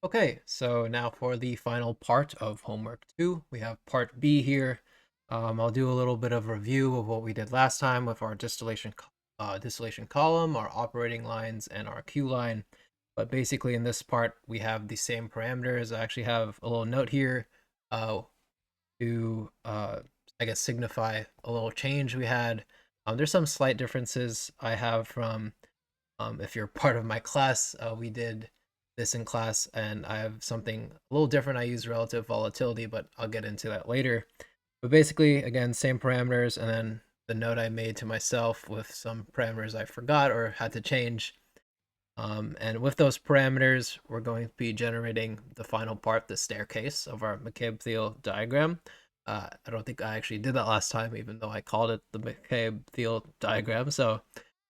Okay, so now for the final part of homework 2, we have part B here. I'll do a little bit of review of what we did last time with our distillation column, our operating lines, and our Q line. But basically in this part, we have the same parameters. I actually have a little note here uh, to, I guess, signify a little change we had. There's some slight differences I have from if you're part of my class, we did this in class, and I have something a little different. I use relative volatility, but I'll get into that later. But basically, again, same parameters, and then the note I made to myself with some parameters I forgot or had to change. And with those parameters, we're going to be generating the final part, the staircase of our McCabe Thiele diagram. I don't think I actually did that last time, even though I called it the McCabe Thiele diagram. So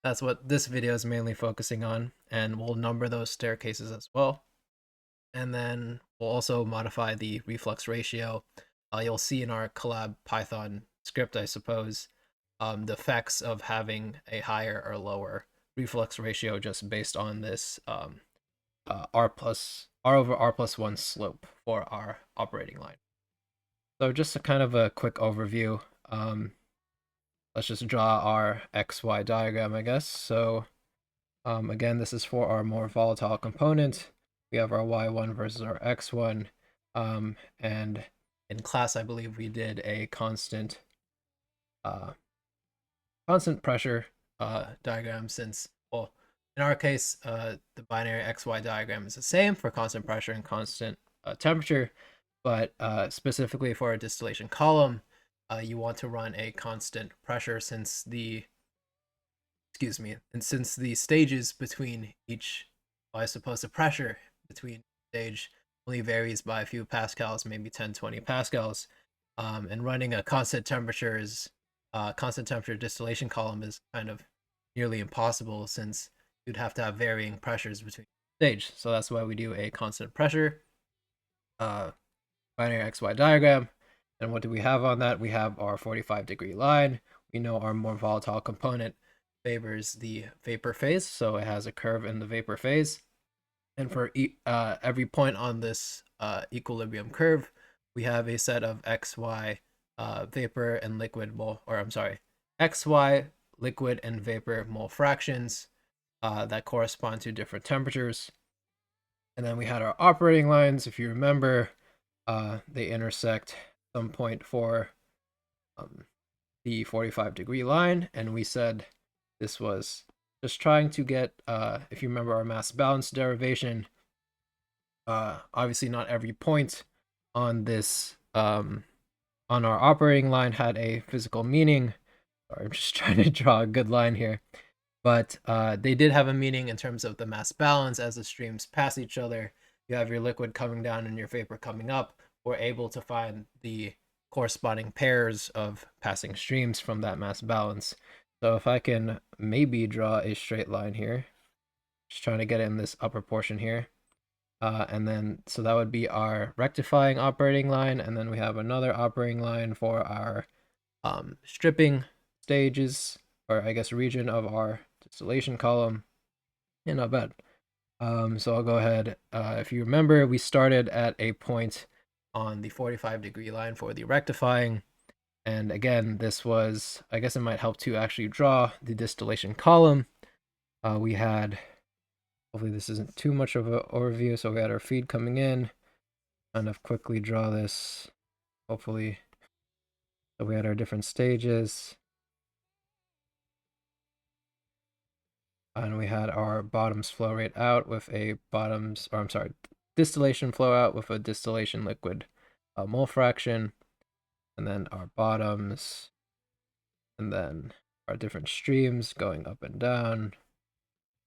that's what this video is mainly focusing on, and we'll number those staircases as well. And then we'll also modify the reflux ratio. You'll see in our collab Python script, I suppose, the effects of having a higher or lower reflux ratio just based on this r over r plus 1 slope for our operating line. So just a kind of a quick overview. Let's just draw our XY diagram, I guess. So again, this is for our more volatile component. We have our Y1 versus our X1. And in class, I believe we did a constant pressure diagram since, well, in our case, the binary XY diagram is the same for constant pressure and constant temperature, but specifically for a distillation column, you want to run a constant pressure since the stages between each, well, I suppose the pressure between stage only varies by a few pascals, maybe 10, 20 pascals, and running a constant temperature distillation column is kind of nearly impossible since you'd have to have varying pressures between stage. So that's why we do a constant pressure binary XY diagram. And what do we have on that? We have our 45-degree line. We know our more volatile component favors the vapor phase, so it has a curve in the vapor phase. And for every point on this equilibrium curve, we have a set of XY vapor and liquid mole, or I'm sorry, XY liquid and vapor mole fractions that correspond to different temperatures. And then we had our operating lines. If you remember, they intersect some point for the 45-degree line, and we said this was just trying to get, if you remember our mass balance derivation, obviously not every point on this, on our operating line had a physical meaning. Sorry, I'm just trying to draw a good line here. But they did have a meaning in terms of the mass balance as the streams pass each other. You have your liquid coming down and your vapor coming up. We're able to find the corresponding pairs of passing streams from that mass balance. So if I can maybe draw a straight line here, just trying to get it in this upper portion here. And then, so that would be our rectifying operating line. And then we have another operating line for our stripping stages, or I guess region of our distillation column. Yeah, not bad. So I'll go ahead. If you remember, we started at a point on the 45-degree line for the rectifying. And again, this was, I guess it might help to actually draw the distillation column. We had, hopefully this isn't too much of an overview. So we had our feed coming in, kind of quickly draw this, hopefully. So we had our different stages. And we had our bottoms flow rate out with a distillation flow out with a distillation liquid mole fraction. And then our bottoms, and then our different streams going up and down. And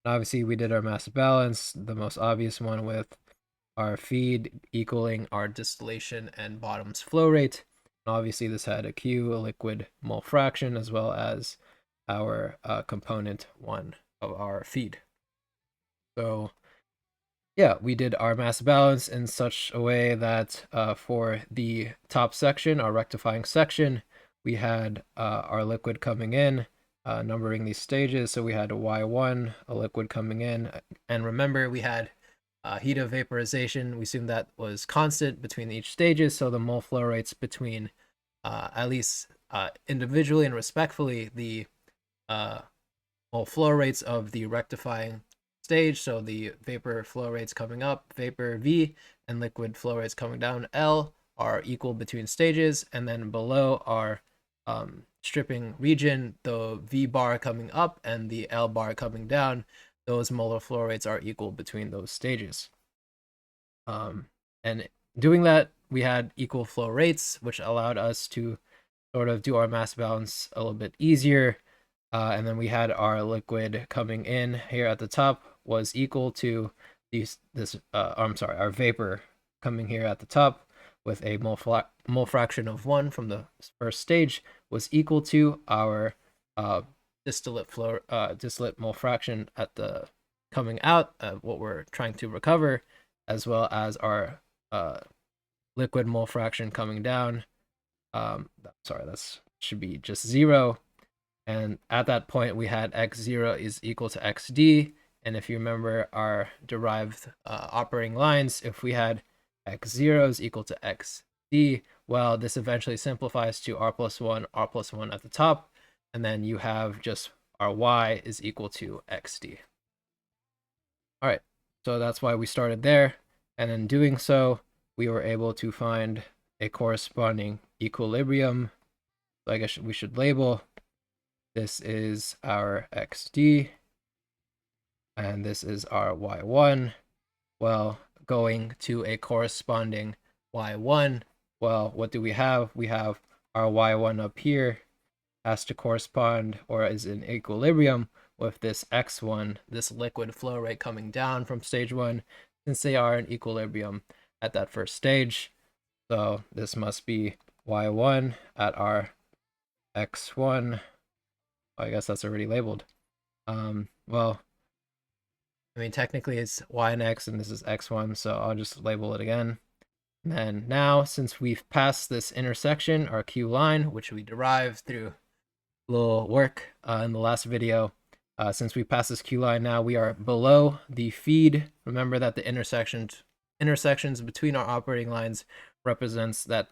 obviously, we did our mass balance, the most obvious one with our feed equaling our distillation and bottoms flow rate. And obviously, this had a Q, a liquid mole fraction, as well as our component 1 of our feed. So yeah, we did our mass balance in such a way that for the top section, our rectifying section, we had our liquid coming in, numbering these stages. So we had a Y1, a liquid coming in. And remember, we had heat of vaporization, we assume that was constant between each stages, so the mole flow rates between at least individually and respectfully the mole flow rates of the rectifying stage, so the vapor flow rates coming up, vapor V, and liquid flow rates coming down, L, are equal between stages, and then below our stripping region, the V bar coming up and the L bar coming down, those molar flow rates are equal between those stages. And doing that, we had equal flow rates, which allowed us to sort of do our mass balance a little bit easier. And then we had our liquid coming in here at the top was equal to our vapor coming here at the top with a mole fraction of 1 from the first stage was equal to our distillate mole fraction at the coming out, what we're trying to recover, as well as our liquid mole fraction coming down. Sorry, that should be just 0. And at that point, we had x0 is equal to xd. And if you remember our derived operating lines, if we had x0 is equal to xd, well, this eventually simplifies to r plus 1 at the top. And then you have just our y is equal to xd. All right, so that's why we started there. And in doing so, we were able to find a corresponding equilibrium. So I guess we should label this is our xd, and this is our y1. Well, going to a corresponding y1, well, what do we have? We have our y1 up here has to correspond or is in equilibrium with this x1, this liquid flow rate coming down from stage 1, since they are in equilibrium at that first stage. So this must be y1 at our x1. I guess that's already labeled. Well, I mean, technically it's y and x, and this is x1, so I'll just label it again. And then now, since we've passed this intersection, our Q line, which we derived through a little work in the last video, since we passed this Q line, now we are below the feed. Remember that the intersections between our operating lines represents that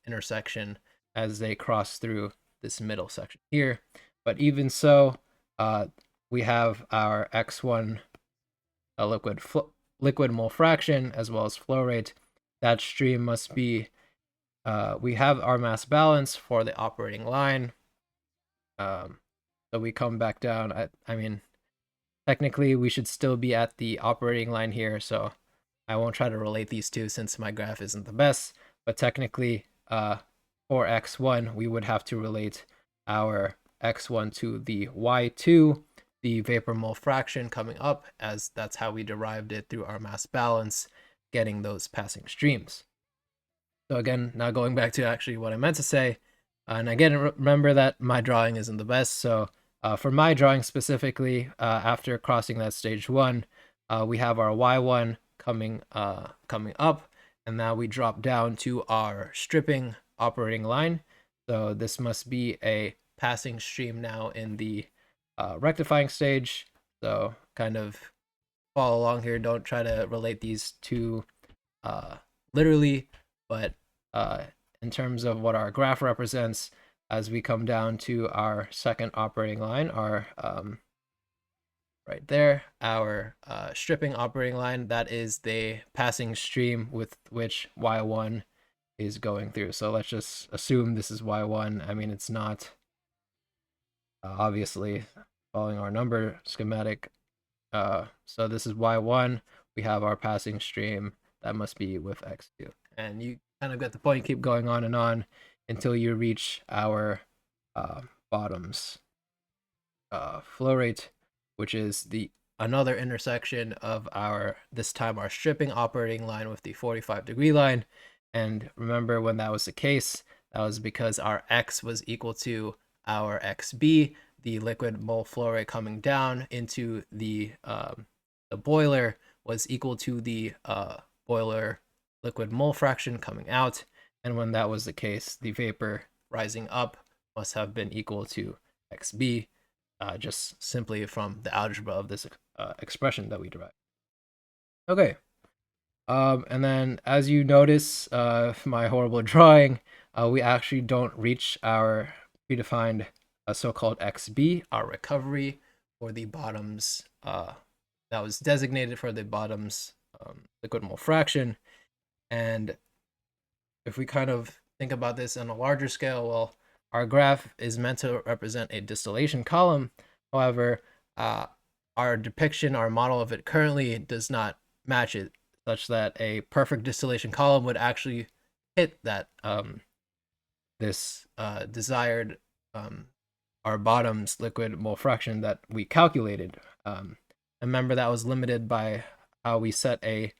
intersection as they cross through this middle section here. But even so, we have our x1 liquid mole fraction as well as flow rate. That stream must be, we have our mass balance for the operating line. So we come back down. I mean, technically we should still be at the operating line here, so I won't try to relate these two since my graph isn't the best. But technically, for x1, we would have to relate our x1 to the y2, the vapor mole fraction coming up, as that's how we derived it through our mass balance, getting those passing streams. So again, now going back to actually what I meant to say, and again, remember that my drawing isn't the best, so for my drawing specifically, after crossing that stage 1, we have our y1 coming up, and now we drop down to our stripping operating line. So this must be a passing stream now in the rectifying stage. So kind of follow along here. Don't try to relate these two literally, but in terms of what our graph represents, as we come down to our second operating line, our right there, our stripping operating line, that is the passing stream with which y1 is going through. So let's just assume this is y1. I mean, it's not obviously following our number schematic. So this is y1. We have our passing stream that must be with x2, and you kind of get the point. Keep going on until you reach our bottoms flow rate, which is another intersection of our, this time our stripping operating line with the 45-degree line. And remember, when that was the case, that was because our x was equal to our xb, the liquid mole flow rate coming down into the boiler was equal to the boiler liquid mole fraction coming out. And when that was the case, the vapor rising up must have been equal to xb, just simply from the algebra of this expression that we derived. Okay, And then as you notice, my horrible drawing, we actually don't reach our predefined so-called XB, our recovery for the bottoms that was designated for the bottoms liquid mole fraction. And if we kind of think about this on a larger scale, well, our graph is meant to represent a distillation column. However, our depiction, our model of it currently does not match it, such that a perfect distillation column would actually hit that this desired our bottom's liquid mole fraction that we calculated. Remember that was limited by how we set a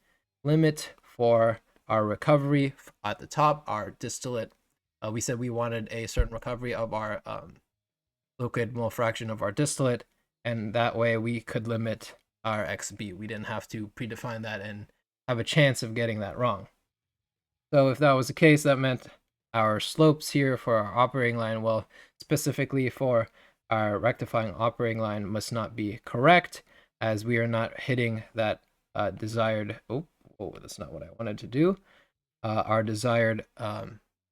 limit for our recovery at the top, our distillate. We said we wanted a certain recovery of our liquid mole fraction of our distillate, and that way we could limit our XB. We didn't have to predefine that and have a chance of getting that wrong. So if that was the case, that meant our slopes here for our operating line, well, specifically for our rectifying operating line, must not be correct, as we are not hitting that desired, that's not what I wanted to do, our desired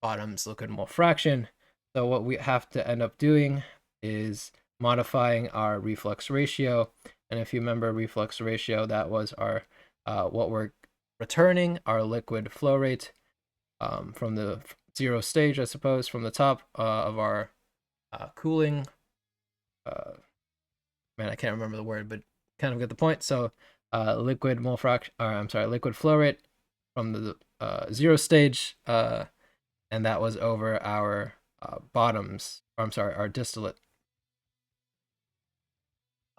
bottom's liquid mole fraction. So what we have to end up doing is modifying our reflux ratio. And if you remember reflux ratio, that was our what we're returning, our liquid flow rate from the zero stage, I suppose, from the top of our cooling. Man, I can't remember the word, but kind of get the point. So liquid mole fraction, or I'm sorry, liquid flow rate from the zero stage, and that was over our bottoms, or I'm sorry, our distillate.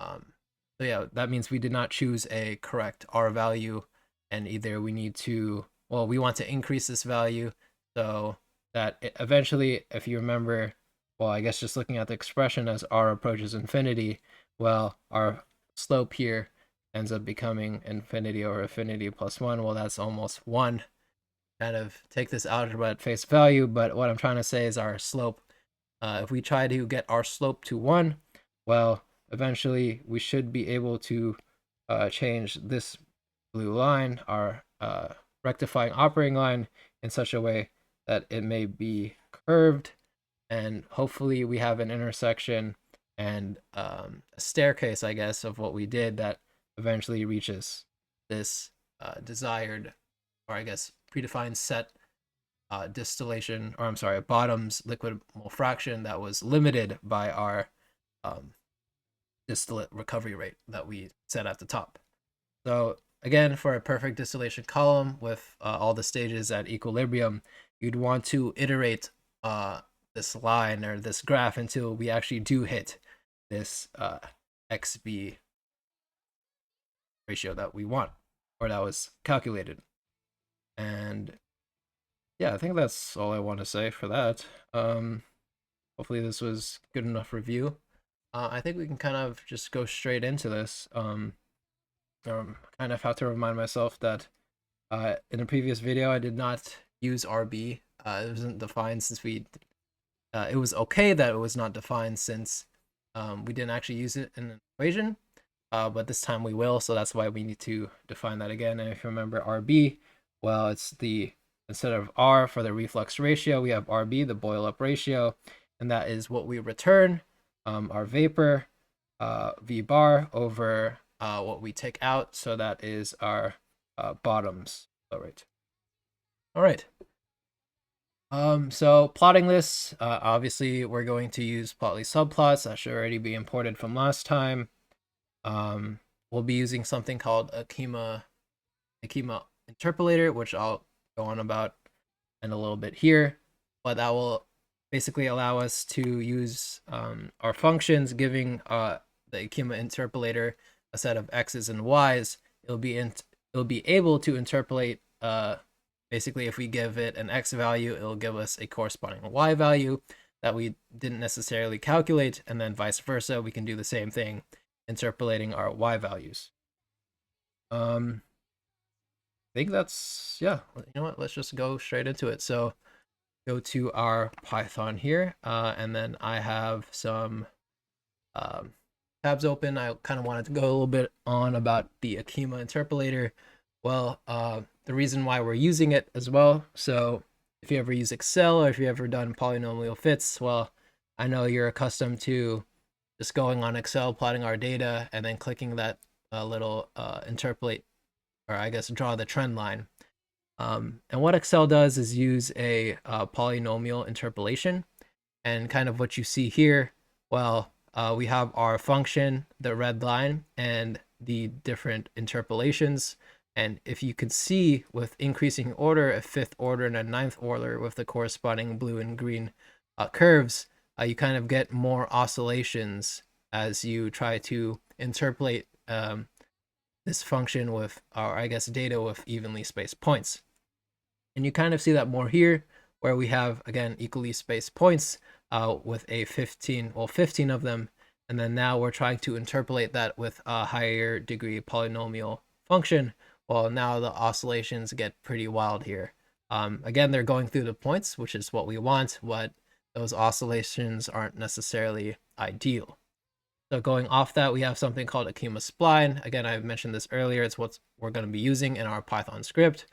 So yeah, that means we did not choose a correct R value, and either we need to, well, we want to increase this value so that eventually, if you remember, well, I guess just looking at the expression as R approaches infinity, well, our slope here ends up becoming infinity over infinity plus 1. Well, that's almost 1. Kind of take this algebra at face value, but what I'm trying to say is our slope, if we try to get our slope to 1, well, eventually we should be able to change this blue line, our rectifying operating line, in such a way that it may be curved, and hopefully we have an intersection and a staircase, I guess, of what we did that eventually reaches this desired, or I guess predefined set distillation, or I'm sorry, bottoms liquid mole fraction that was limited by our distillate recovery rate that we set at the top. So again, for a perfect distillation column with all the stages at equilibrium, you'd want to iterate this line or this graph until we actually do hit this XB ratio that we want, or that was calculated. And yeah, I think that's all I want to say for that. Hopefully this was good enough review. I think we can kind of just go straight into this. Kind of have to remind myself that in the previous video I did not use RB. It wasn't defined since we. It was okay that it was not defined since we didn't actually use it in an equation. But this time we will, so that's why we need to define that again. And if you remember RB, well, it's the, instead of R for the reflux ratio, we have RB, the boil up ratio, and that is what we return, our vapor, V bar, over what we take out, so that is our bottoms flow rate. All right. So plotting this, obviously we're going to use plotly subplots. That should already be imported from last time. We'll be using something called Akima interpolator, which I'll go on about in a little bit here, but that will basically allow us to use our functions, giving the Akima interpolator a set of x's and y's. It'll be able to interpolate. Basically, if we give it an x value, it'll give us a corresponding y value that we didn't necessarily calculate, and then vice versa. We can do the same thing, interpolating our y values. I think that's, yeah, you know what, let's just go straight into it. So go to our Python here, and then I have some tabs open. I kind of wanted to go a little bit on about the Akima interpolator. Well, the reason why we're using it as well. So if you ever use Excel or if you've ever done polynomial fits, well, I know you're accustomed to just going on Excel, plotting our data, and then clicking that little interpolate, or I guess draw the trend line. And what Excel does is use a polynomial interpolation. And kind of what you see here, well, we have our function, the red line, and the different interpolations. And if you can see with increasing order, a fifth order and a ninth order with the corresponding blue and green curves, you kind of get more oscillations as you try to interpolate this function with, or I guess data with evenly spaced points. And you kind of see that more here, where we have, again, equally spaced points with a 15 of them. And then now we're trying to interpolate that with a higher degree polynomial function. Well, now the oscillations get pretty wild here. Again, they're going through the points, which is what we want, but those oscillations aren't necessarily ideal. So going off that, we have something called a chemospline. Again, I mentioned this earlier. It's what we're going to be using in our Python script.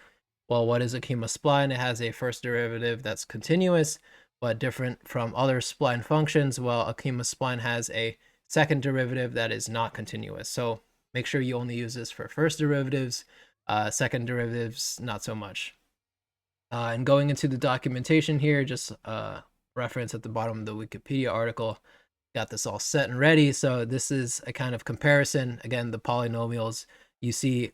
Well, what is a chemospline? It has a first derivative that's continuous, but different from other spline functions. Well, a chemospline has a second derivative that is not continuous. So make sure you only use this for first derivatives, second derivatives, not so much. And going into the documentation here, just reference at the bottom of the Wikipedia article, got this all set and ready. So this is a kind of comparison. Again, the polynomials, you see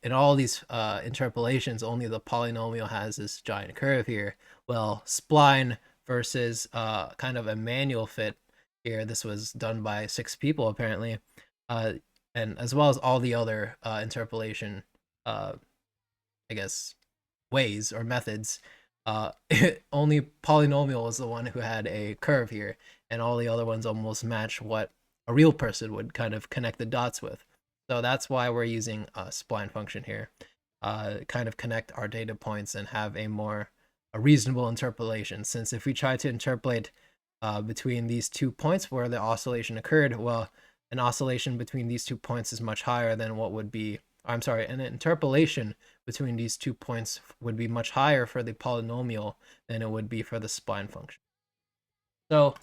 in all these interpolations, only the polynomial has this giant curve here. Well, spline versus kind of a manual fit here. This was done by 6 people apparently, and as well as all the other interpolation, I guess, ways or methods. Only polynomial is the one who had a curve here, and all the other ones almost match what a real person would kind of connect the dots with. So that's why we're using a spline function here, kind of connect our data points and have a reasonable interpolation. Since if we try to interpolate between these 2 points where the oscillation occurred, well, an oscillation between these 2 points is much higher than what would be, I'm sorry, an interpolation between these 2 points would be much higher for the polynomial than it would be for the spline function. So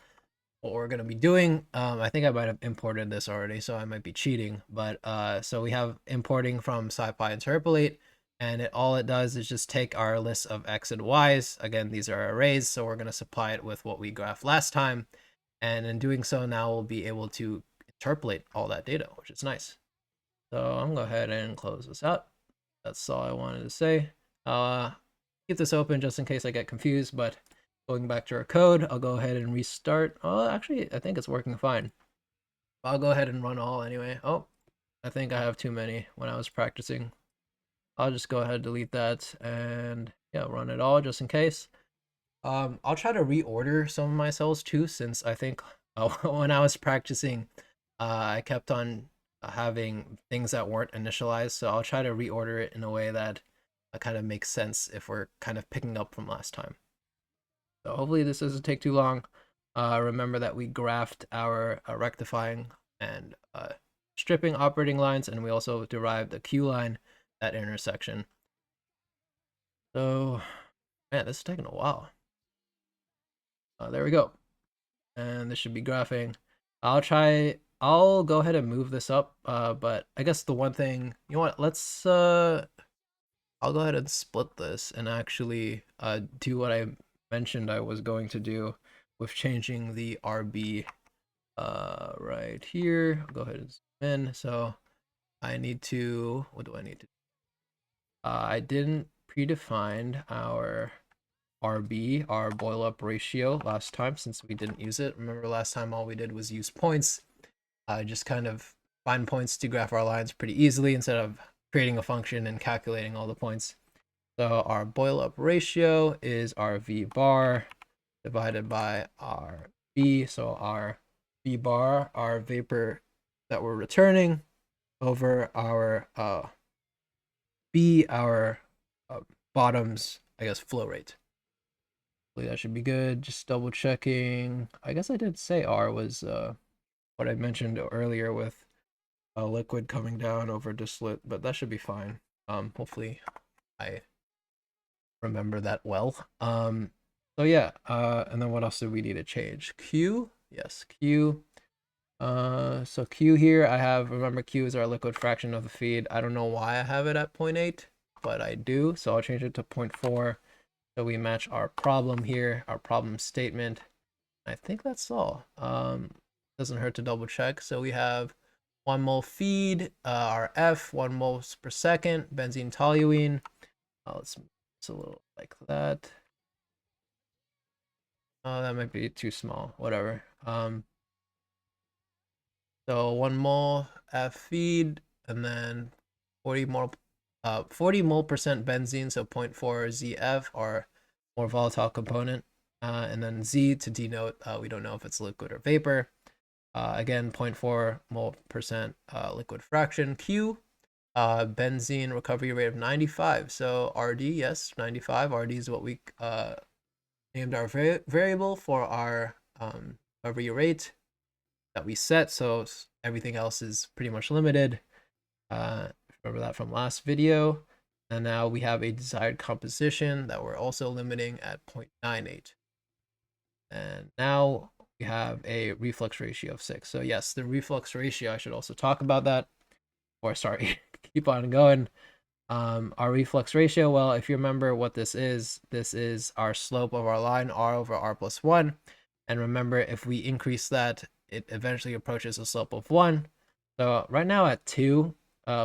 what we're going to be doing, I think I might have imported this already, so I might be cheating, but so we have importing from SciPy interpolate, and all it does is just take our list of x and y's. Again, these are arrays, so we're going to supply it with what we graphed last time, and in doing so, now we'll be able to interpolate all that data, which is nice. So I'm going to go ahead and close this out. That's all I wanted to say. Keep this open just in case I get confused, but going back to our code, I'll go ahead and restart. Oh, actually, I think it's working fine. I'll go ahead and run all anyway. Oh, I think I have too many when I was practicing. I'll just go ahead and delete that and yeah, run it all just in case. I'll try to reorder some of my cells too, since I think when I was practicing, I kept on having things that weren't initialized. So I'll try to reorder it in a way that kind of makes sense if we're kind of picking up from last time. So hopefully this doesn't take too long. Remember that we graphed our rectifying and stripping operating lines, and we also derived the Q line, that intersection. So, man, this is taking a while. There we go. And this should be graphing. I'll go ahead and move this up, but I guess the one thing, you know what, let's, I'll go ahead and split this and actually do what I mentioned I was going to do with changing the RB right here. I'll go ahead and zoom in. So I need to, what do I need to do? I didn't predefine our RB, our boil up ratio last time, since we didn't use it. Remember last time all we did was use points. Just kind of find points to graph our lines pretty easily instead of creating a function and calculating all the points. So our boil up ratio is our V bar divided by our B. So our V bar, our vapor that we're returning, over our B, our bottoms, I guess, flow rate. Hopefully that should be good. Just double checking. I guess I did say R was what I mentioned earlier with liquid coming down over distillate, but that should be fine. Hopefully I remember that well. So yeah, and then what else do we need to change? Q, yes, Q. So Q here, I have, remember Q is our liquid fraction of the feed. I don't know why I have it at 0.8, but I do. So I'll change it to 0.4. So we match our problem here, our problem statement. I think that's all. Doesn't hurt to double check. So we have 1 mole feed, our F, 1 moles per second, benzene toluene. Let's make this a little like that. Oh, that might be too small. Whatever. So 1 mole F feed, and then 40 mole, 40 mole percent benzene, so 0.4 ZF, our more volatile component, and then Z to denote we don't know if it's liquid or vapor. Again, 0.4 mole percent liquid fraction. Q, benzene recovery rate of 95. So RD, yes, 95. RD is what we named our variable for our recovery rate that we set, so everything else is pretty much limited. Remember that from last video. And now we have a desired composition that we're also limiting at 0.98. And now we have a reflux ratio of 6. So yes, the reflux ratio, I should also talk about that. Or sorry, keep on going. Our reflux ratio, well, if you remember what this is our slope of our line, r over r plus 1. And remember, if we increase that, it eventually approaches a slope of 1. So right now at 2,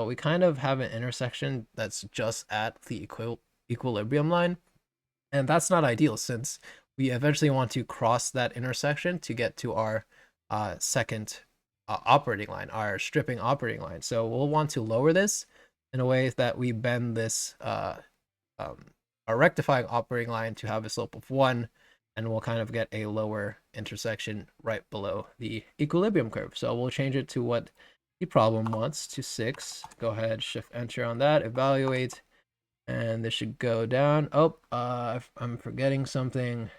we kind of have an intersection that's just at the equilibrium line. And that's not ideal, since we eventually want to cross that intersection to get to our second operating line, our stripping operating line. So we'll want to lower this in a way that we bend this our rectifying operating line to have a slope of 1, and we'll kind of get a lower intersection right below the equilibrium curve. So we'll change it to what the problem wants, to 6. Go ahead, shift enter on that, evaluate, and this should go down. Oh, I'm forgetting something.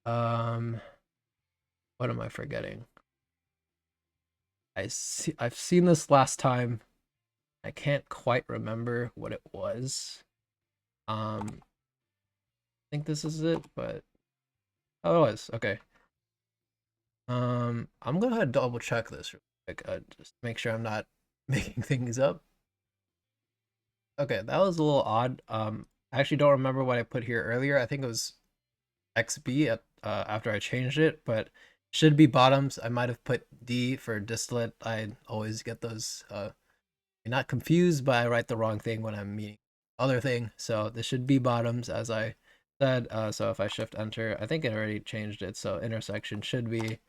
What am I forgetting? I've seen this last time. I can't quite remember what it was. I think this is it, but oh, it was okay. I'm gonna go ahead and double check this real quick, just to make sure I'm not making things up. Okay, that was a little odd. I actually don't remember what I put here earlier. I think it was XB at after I changed it, but should be bottoms. I might have put D for distillate. I always get those not confused, but I write the wrong thing when I'm meaning other thing. So this should be bottoms, as I said. So if I shift enter, I think it already changed it. So intersection should be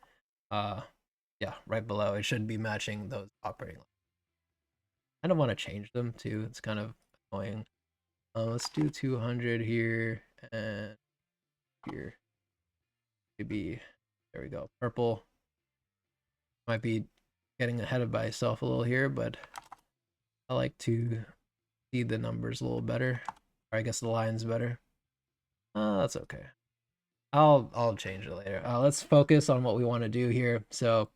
yeah, right below. It should be matching those operating lines. I don't want to change them too. It's kind of annoying. Let's do 200 here, and here maybe, there we go, purple. Might be getting ahead of myself a little here, but I like to see the numbers a little better, or I guess the lines better. That's okay. I'll change it later. Let's focus on what we want to do here. So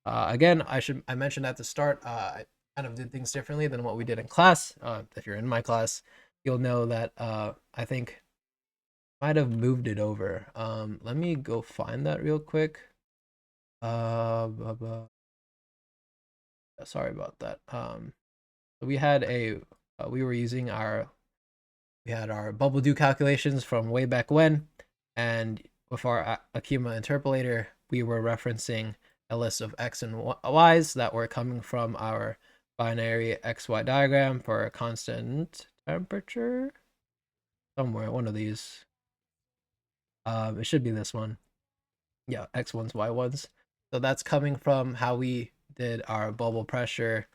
again, I mentioned at the start, I kind of did things differently than what we did in class. If you're in my class, you'll know that I think might have moved it over. Let me go find that real quick. Sorry about that. We had we were using we had our bubble dew calculations from way back when, and with our Akima interpolator, we were referencing a list of x and y's that were coming from our binary xy diagram for a constant temperature. Somewhere, one of these. It should be this one. Yeah, x1s, y1s. So that's coming from how we did our bubble pressure,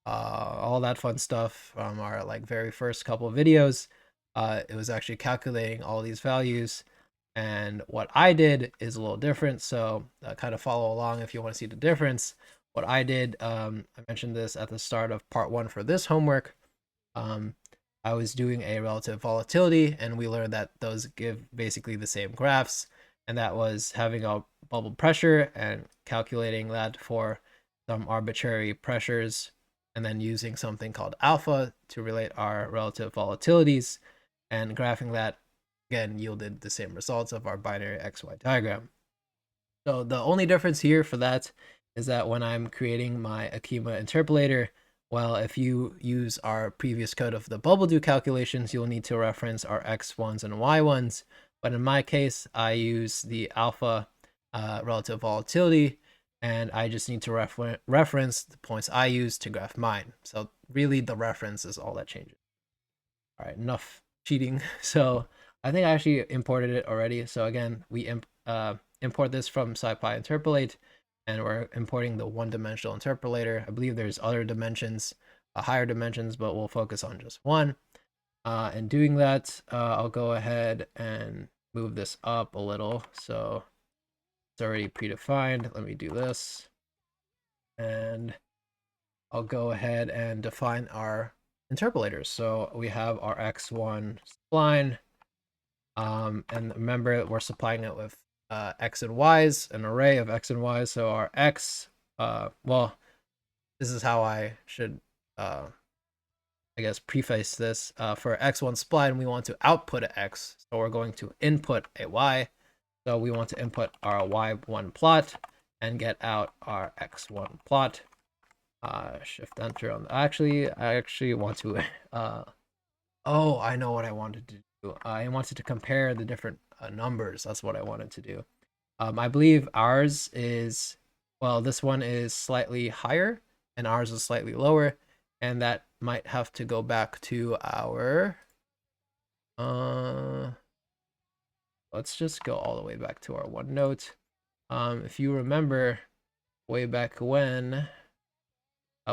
all that fun stuff from our like very first couple of videos. It was actually calculating all these values, and what I did is a little different. So kind of follow along if you want to see the difference. What I did, I mentioned this at the start of part 1 for this homework. I was doing a relative volatility, and we learned that those give basically the same graphs, and that was having a bubble pressure and calculating that for some arbitrary pressures, and then using something called alpha to relate our relative volatilities, and graphing that again yielded the same results of our binary XY diagram. So the only difference here for that is that when I'm creating my Akima interpolator, well, if you use our previous code of the bubble dew calculations, you'll need to reference our x1s and y1s. But in my case, I use the alpha relative volatility, and I just need to reference the points I use to graph mine. So really the reference is all that changes. All right, enough cheating. So I think I actually imported it already. So again, we import this from SciPy Interpolate, and we're importing the one-dimensional interpolator. I believe there's other dimensions, higher dimensions, but we'll focus on just one. And doing that, I'll go ahead and move this up a little. So it's already predefined. Let me do this. And I'll go ahead and define our interpolators. So we have our x1 spline. And remember, we're supplying it with x and y's, an array of x and y's. So our x, well, this is how I should, I guess, preface this. For x1 spline, we want to output an x. So we're going to input a y. So we want to input our y1 plot and get out our x1 plot. Shift enter on. I actually want to. Oh, I know what I wanted to do. I wanted to compare the different numbers. That's what I wanted to do. I believe ours is, well, this one is slightly higher and ours is slightly lower, and that might have to go back to our. Let's just go all the way back to our OneNote. If you remember, way back when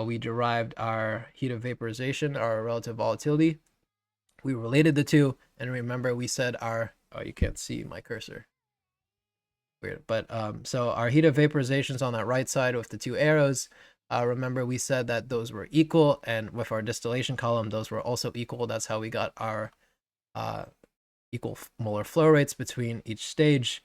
we derived our heat of vaporization, our relative volatility, we related the two, and remember we said our, oh, you can't see my cursor, weird, but so our heat of vaporization is on that right side with the two arrows. Remember we said that those were equal, and with our distillation column those were also equal. That's how we got our equal molar flow rates between each stage.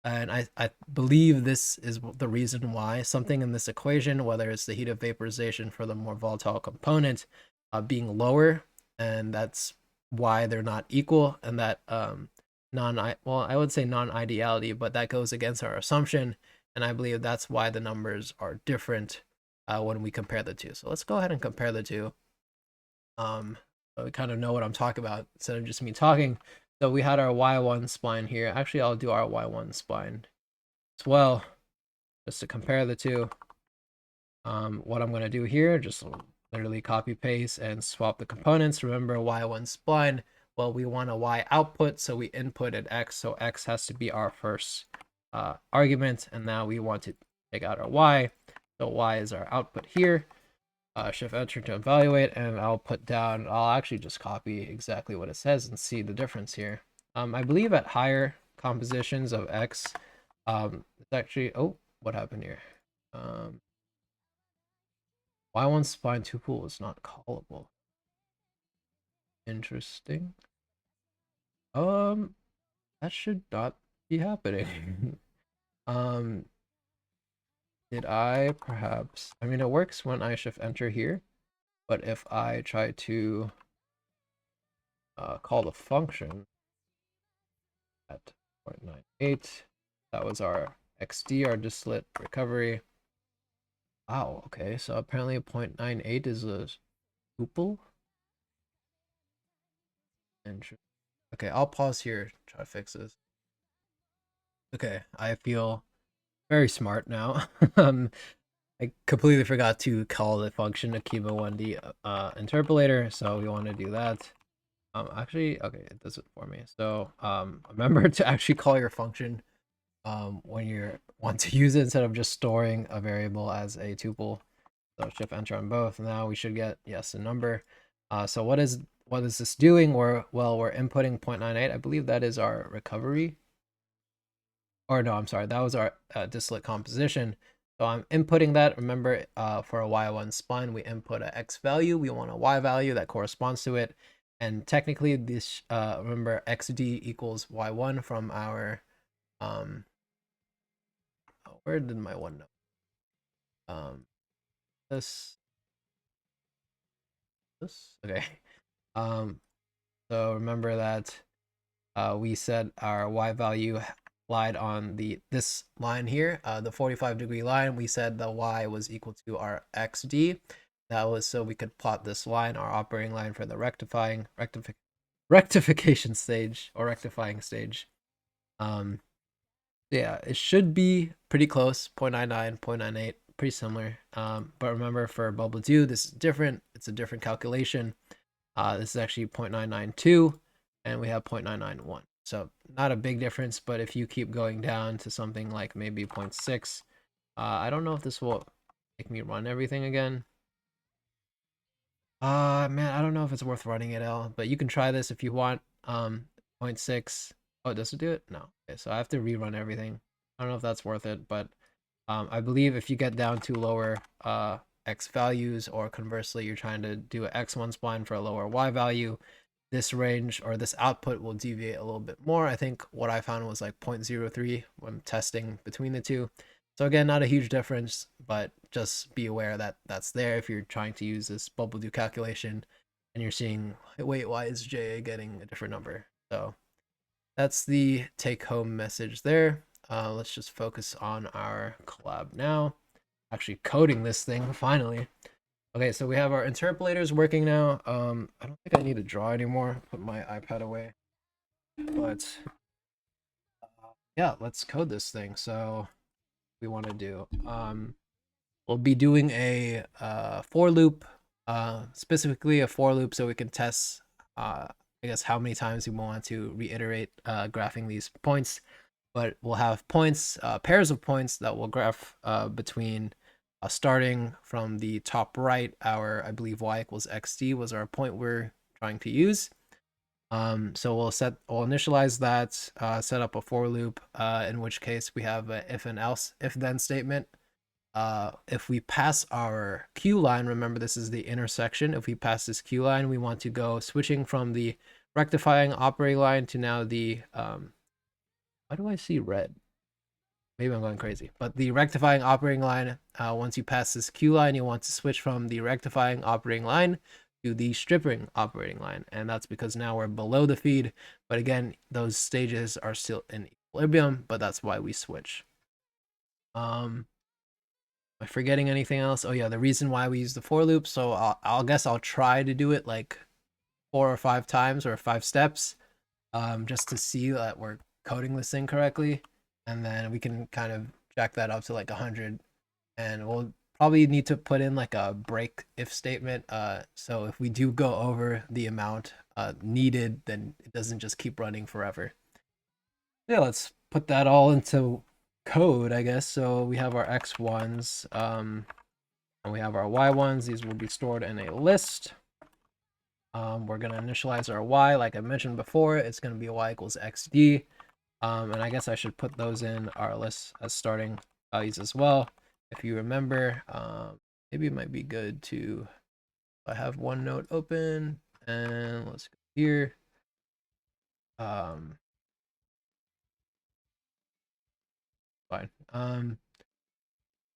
And I believe this is the reason why something in this equation, whether it's the heat of vaporization for the more volatile component being lower, and that's why they're not equal, and that well, I would say non-ideality, but that goes against our assumption, and I believe that's why the numbers are different when we compare the two. So let's go ahead and compare the two. So we kind of know what I'm talking about instead of just me talking. So we had our y1 spline here. Actually, I'll do our y1 spline as well, just to compare the two. What I'm going to do here, just literally copy paste and swap the components. Remember y1 spline, well, we want a y output, so we inputted x, so x has to be our first argument, and now we want to take out our y, so y is our output here. Shift enter to evaluate, and I'll put down, I'll actually just copy exactly what it says and see the difference here. I believe at higher compositions of x, it's actually, oh, what happened here? Y1 spline tuple is not callable. Interesting. That should not be happening. Did I perhaps, I mean, it works when I shift enter here, but if I try to call the function at 0.98, that was our XD, our distillate recovery. Wow, okay, so apparently 0.98 is a tuple. Interesting. Okay, I'll pause here, try to fix this. Okay, I feel very smart now. I completely forgot to call the function Akima 1D interpolator, so we want to do that. Actually, okay, it does it for me. So remember to actually call your function when you want to use it instead of just storing a variable as a tuple. So shift enter on both. Now we should get, yes, a number. So what is this doing? We're inputting 0.98. I believe that is our recovery. Or no, I'm sorry, that was our distillate composition. So I'm inputting that. Remember, for a y1 spline, we input a x value. We want a y value that corresponds to it. And technically, this remember xd equals y1 from our where did my one know? This this. Okay. Um, so remember that we said our y value lied on this line here, the 45-degree line. We said the y was equal to our xd. That was so we could plot this line, our operating line for the rectification stage or rectifying stage. Yeah, it should be pretty close, 0.99, 0.98, pretty similar. But remember for bubble 2, this is different. It's a different calculation. This is actually 0.992, and we have 0.991. So not a big difference, but if you keep going down to something like maybe 0.6, I don't know if this will make me run everything again. Man, I don't know if it's worth running it all, but you can try this if you want. 0.6. Oh, does it do it? No. Okay, so I have to rerun everything. I don't know if that's worth it, but I believe if you get down to lower x values, or conversely, you're trying to do an x1 spline for a lower y value, this range or this output will deviate a little bit more. I think what I found was like 0.03 when testing between the two. So again, not a huge difference, but just be aware that that's there if you're trying to use this bubble do calculation and you're seeing, wait, why is JA getting a different number? So that's the take home message there. Let's just focus on our collab now. Actually coding this thing finally. Okay, so we have our interpolators working now. I don't think I need to draw anymore. Put my iPad away. But yeah, let's code this thing. So we want to do. We'll be doing a for loop, specifically a for loop, so we can test, I guess, how many times we want to reiterate graphing these points. But we'll have points, pairs of points that will graph between starting from the top right. I believe y equals xd was our point we're trying to use. So we'll initialize that, set up a for loop, in which case we have a if and else, if then statement. If we pass our Q line, remember this is the intersection. If we pass this Q line, we want to go switching from the rectifying operating line to now the, why do I see red? Maybe I'm going crazy, but the rectifying operating line, once you pass this Q line, you want to switch from the rectifying operating line to the stripping operating line. And that's because now we're below the feed. But again, those stages are still in equilibrium, but that's why we switch. Am I forgetting anything else? Oh yeah, the reason why we use the for loop. So I'll guess I'll try to do it like 4 or 5 times or 5 steps, just to see that we're coding this thing correctly. And then we can kind of jack that up to like 100, and we'll probably need to put in like a break if statement, so if we do go over the amount needed, then it doesn't just keep running forever. Yeah, let's put that all into code, I guess. So we have our x1s, and we have our y1s. These will be stored in a list. We're going to initialize our y like I mentioned before. It's going to be y equals xd. And I guess I should put those in our list as starting values as well. If you remember, maybe it might be good to, I have OneNote open, and let's go here. Fine.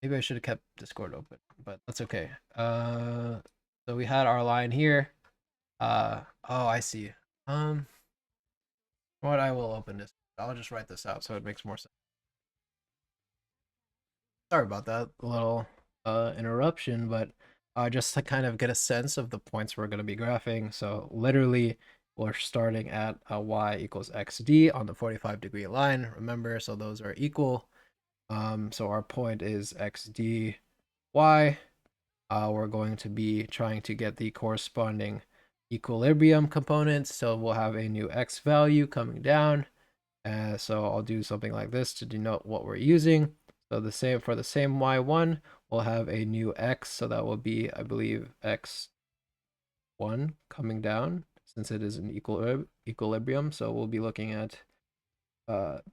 Maybe I should have kept Discord open, but that's okay. So we had our line here. Oh, I see. What, I will open this. I'll just write this out so it makes more sense. Sorry about that little interruption, but just to kind of get a sense of the points we're going to be graphing. So literally, we're starting at y equals xd on the 45-degree line. Remember, so those are equal. So our point is xd y. We're going to be trying to get the corresponding equilibrium components. So we'll have a new x value coming down. So I'll do something like this to denote what we're using. So the same for the same y1, we'll have a new x. So that will be, I believe, x1 coming down since it is an equilibrium. So we'll be looking at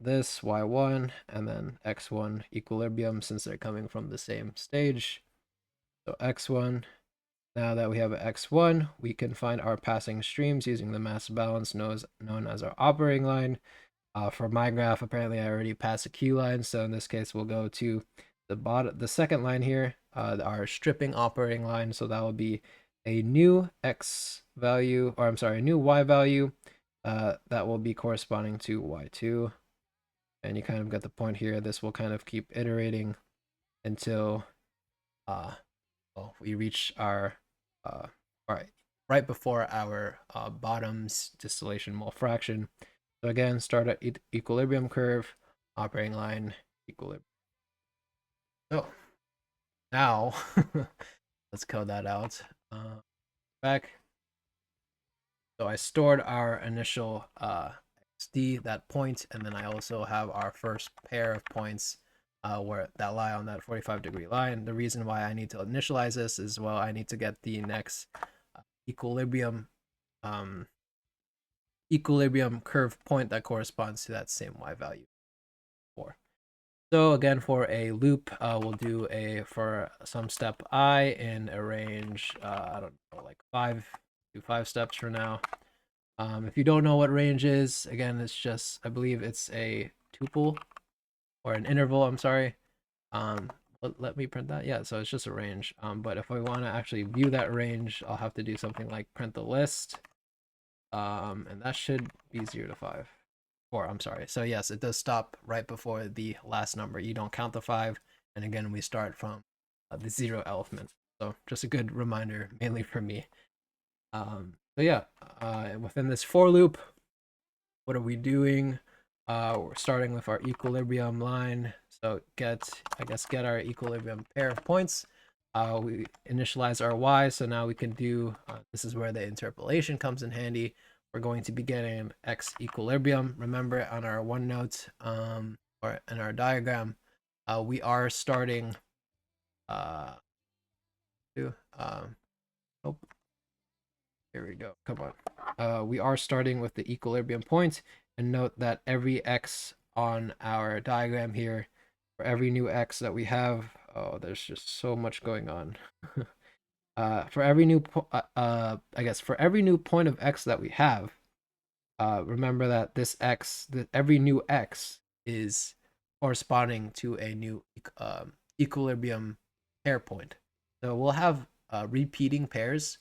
this y1 and then x1 equilibrium since they're coming from the same stage. So x1, now that we have an x1, we can find our passing streams using the mass balance known as our operating line. For my graph, apparently I already passed a Q line, so in this case we'll go to the second line here, our stripping operating line. So that will be a new x value, or I'm sorry, a new y value that will be corresponding to y2. And you kind of get the point here. This will kind of keep iterating until well, we reach our right before our bottom's distillation mole fraction. So again, start at equilibrium curve, operating line, equilibrium. So now let's code that out. Back. So I stored our initial XD, that point, and then I also have our first pair of points where that lie on that 45-degree line. The reason why I need to initialize this is, well, I need to get the next equilibrium equilibrium curve point that corresponds to that same y value for. So again, for a loop, we'll do for some step I in a range, I don't know, like 5 steps for now. If you don't know what range is, again, it's just, I believe it's a tuple or an interval, I'm sorry. Let me print that. Yeah, so it's just a range. But if I want to actually view that range, I'll have to do something like print the list. And that should be 0 to 5. Or I'm sorry. So yes, it does stop right before the last number. You don't count the 5. And again, we start from the 0 element. So just a good reminder, mainly for me. So yeah, within this for loop, what are we doing? We're starting with our equilibrium line. So get our equilibrium pair of points. We initialize our y, so now we can do, this is where the interpolation comes in handy. We're going to be getting x equilibrium. Remember on our one note, or in our diagram, we are starting, oh, here we go, come on. We are starting with the equilibrium point, and note that every x on our diagram here, for every new x that we have, oh, there's just so much going on. For every new, I guess for every new point of x that we have, remember that this x, every new x is corresponding to a new equilibrium pair point. So we'll have repeating pairs,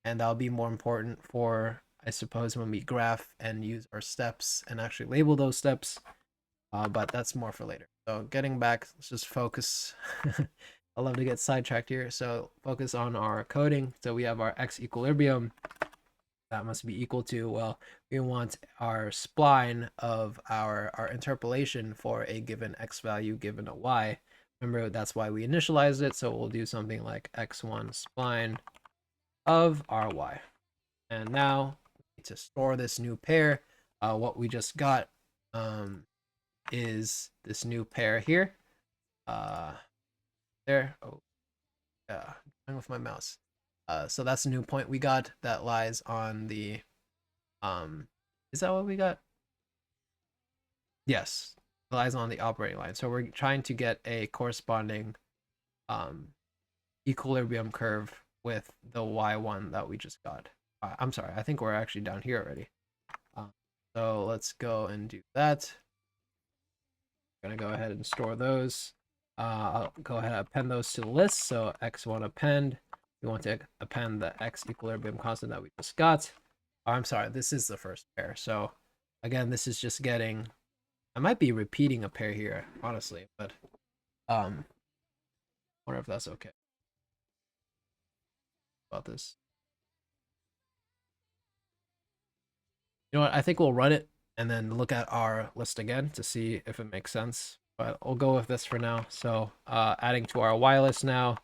and that'll be more important for, I suppose, when we graph and use our steps and actually label those steps. But that's more for later. So getting back, let's just focus. I love to get sidetracked here. So focus on our coding. So we have our x equilibrium. That must be equal to, well, we want our spline of our interpolation for a given x value given a y. Remember, that's why we initialized it. So we'll do something like x1 spline of our y. And now to store this new pair, what we just got is this new pair here. There. Oh, yeah, going with my mouse. So that's a new point we got that lies on the. Is that what we got? Yes, it lies on the operating line. So we're trying to get a corresponding equilibrium curve with the y1 that we just got. I'm sorry, I think we're actually down here already. So let's go and do that. I'm gonna go ahead and store those. I'll go ahead and append those to the list. So x1 append. We want to append the x equilibrium constant that we just got. Oh, I'm sorry, this is the first pair. So again, this is just getting, I might be repeating a pair here, honestly, but I wonder if that's okay about this. You know what? I think we'll run it and then look at our list again to see if it makes sense. But I'll go with this for now. So adding to our y list now,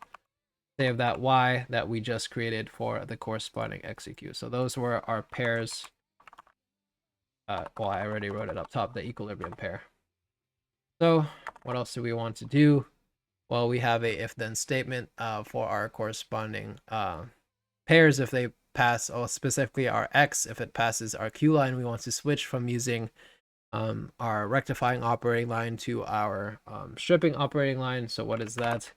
save that y that we just created for the corresponding execute. So those were our pairs. Well, I already wrote it up top, the equilibrium pair. So what else do we want to do? Well, we have a if-then statement for our corresponding pairs. If they pass, or specifically our x, if it passes our q line, we want to switch from using our rectifying operating line to our stripping operating line. So what is that?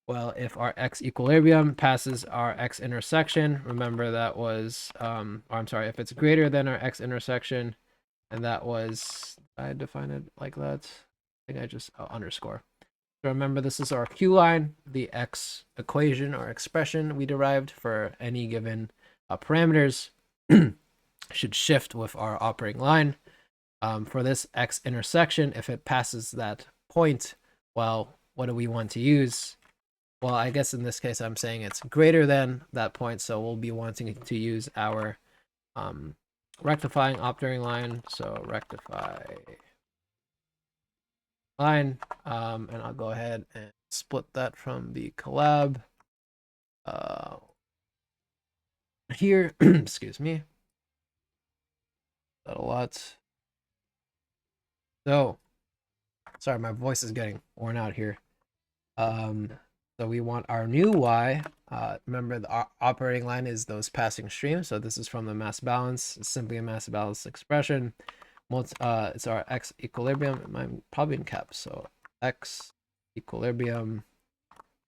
Well, if our x equilibrium passes our x intersection, remember that was, or I'm sorry, if it's greater than our x intersection, and that was, I define it like that. I think I just underscore. So remember, this is our Q line, the X equation or expression we derived for any given parameters should shift with our operating line. For this X intersection, if it passes that point, well, what do we want to use? Well, I guess in this case, I'm saying it's greater than that point, so we'll be wanting to use our rectifying operating line. So rectify line, and I'll go ahead and split that from the collab here. Excuse me. That a lot. So, sorry, my voice is getting worn out here. So we want our new y. Remember, the operating line is those passing streams. So this is from the mass balance. It's simply a mass balance expression. It's our x equilibrium. I'm probably in caps. So x equilibrium